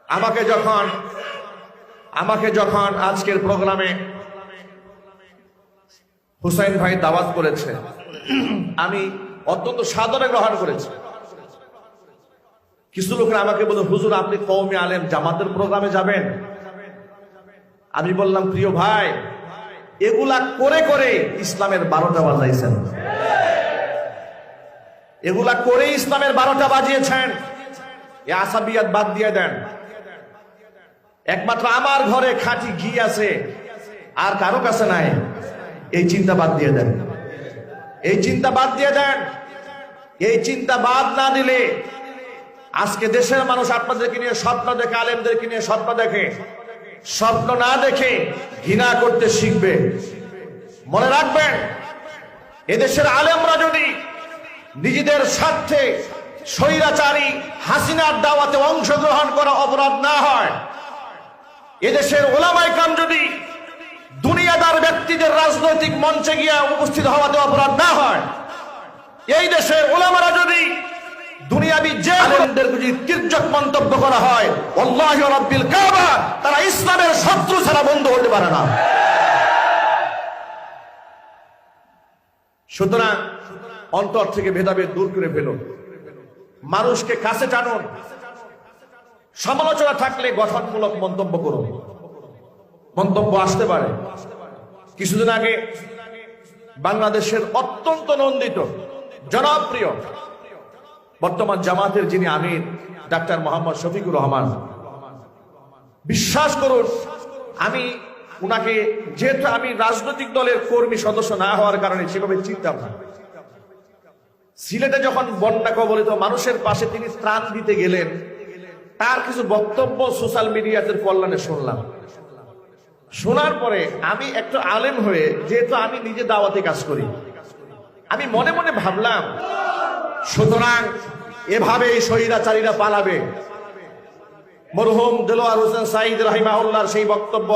আমাকে যখন আজকের প্রোগ্রামে হুসাইন ভাই দাওয়াত করেছে, আমি অত্যন্ত সাদরে গ্রহণ করেছি। কিছু লোকরা আমাকে বলে, হুজুর আপনি কওমি আলেম, জামাতের প্রোগ্রামে যাবেন? আমি বললাম, প্রিয় ভাই, এগুলা করে করে ইসলামের 12টা বাজাইছেন, এগুলা করে ইসলামের 12টা বাজিয়েছেন। এ আসাবিয়াত বাদ দিয়ে দেন। একমাত্র আমার ঘরে খাঁটি ঘি আছে, আর কারো কাছে নাই। এই চিন্তা বাদ দিয়ে দেন, এই চিন্তা বাদ দিয়ে দেন। এই চিন্তা বাদ না দিলে আজকে দেশের মানুষ আপনাদেরকে নিয়ে স্বপ্ন দেখে, আলেমদেরকে নিয়ে স্বপ্ন দেখে, স্বপ্ন না দেখে ঘৃণা করতে শিখবে। মনে রাখবেন, এদেশের আলেমরা যদি নিজেদের স্বার্থে স্বৈরাচারী হাসিনার দাওয়াতে অংশগ্রহণ করা অপরাধ না হয়, এদেশের ওলামায়ে কেরাম যদি দুনিয়াদার ব্যক্তিদের রাজনৈতিক মঞ্চে গিয়ে উপস্থিত হওয়াতে অপরাধ না হয়, এই দেশের ওলামারা যদি দুনিয়াবি যে আলেমদের যদি তির্যক মন্তব্য করা হয়, আল্লাহু রাব্বিল কাবা, তারা ইসলামের শত্রু ছাড়া বন্ধু হতে পারে না। সুতরাং অন্তর থেকে ভেদাভেদ দূর করে ফেলুন, মানুষকে কাছে টানুন, সমালোচনা থাকলে গঠনমূলক মন্তব্য করুন। মন্তব্য আসতে পারে। কিছুদিন আগে বাংলাদেশের অত্যন্ত নন্দিত, জনপ্রিয়, বর্তমান জামাতের যিনি আমির, ডাক্তার মোহাম্মদ শফিকুর রহমান, বিশ্বাস করুন, আমি উনাকে, যেহেতু আমি রাজনৈতিক দলের কর্মী সদস্য না হওয়ার কারণে সেভাবে চিনতাম না, সিলেটে যখন বন্যা কবলিত মানুষের পাশে তিনি ত্রাণ দিতে গেলেন, তার কিছু বক্তব্য সোশ্যাল মিডিয়াতে কল্যাণে শুনলাম। শোনার পরে আমি একটা আলেম হয়ে, যেহেতু আমি নিজে দাওয়াতে কাজ করি, আমি মনে মনে ভাবলাম, সুতরাং এভাবে স্বৈরাচারীরা পালাবে। মরহুম দেলোয়ার হোসেন সাঈদ রাহিমাহুল্লাহর সেই বক্তব্য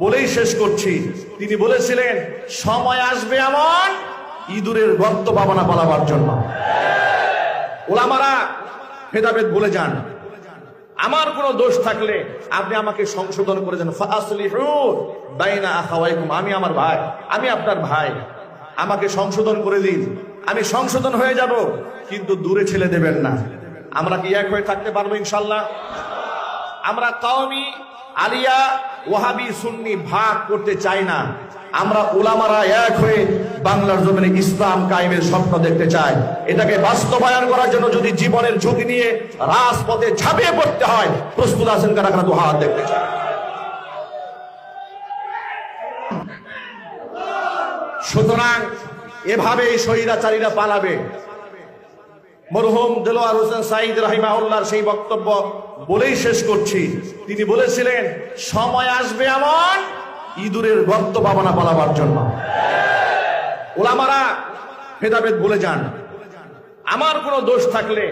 বলেই শেষ করছি। তিনি বলেছিলেন, সময় আসবে এমন, ইঁদুরের গর্ত পাবে না পালাবার জন্য। ওলামারা ভেদাভেদ ভুলে যান। আমার কোনো দোষ থাকলে আপনি আমাকে সংশোধন করে দেন। ফাসলিহু বাইনা আখাওয়াইকুম, আমি আমার ভাই, আমি আপনার ভাই, আমাকে সংশোধন করে দিন, আমি সংশোধন হয়ে যাব, কিন্তু দূরে ছেড়ে দেবেন না। আমরা কি এক হয়ে থাকতে পারবো ইনশাআল্লাহ? আমরা কওমি, আলিয়া, ওয়াহাবি, সুন্নি ভাগ করতে চাই না। আমরা উলামারা এক হয়ে বাংলার জমিনে ইসলাম কায়েমের স্বপ্ন দেখতে চাই। এটাকে বাস্তবায়ন করার জন্য যদি জীবনের ঝুঁকি নিয়ে রাজপথে ঝাঁপিয়ে পড়তে হয়, প্রস্তুত আছেন কারা কারা? দুই হাত দেখতে চাই। সুতরাং এভাবেই স্বৈরাচারীরা পালাবে। মরহুম দেলোয়ার হোসেন সাঈদ রাহিমাহুল্লাহর সেই বক্তব্য বলেই শেষ করছি। তিনি বলেছিলেন, সময় আসবে এমন, ইঁদুরের গর্ত পাবে না পালাবার জন্য। ওলামারা ভেদাভেদ ভুলে যান। আমার কোনো দোষ থাকলে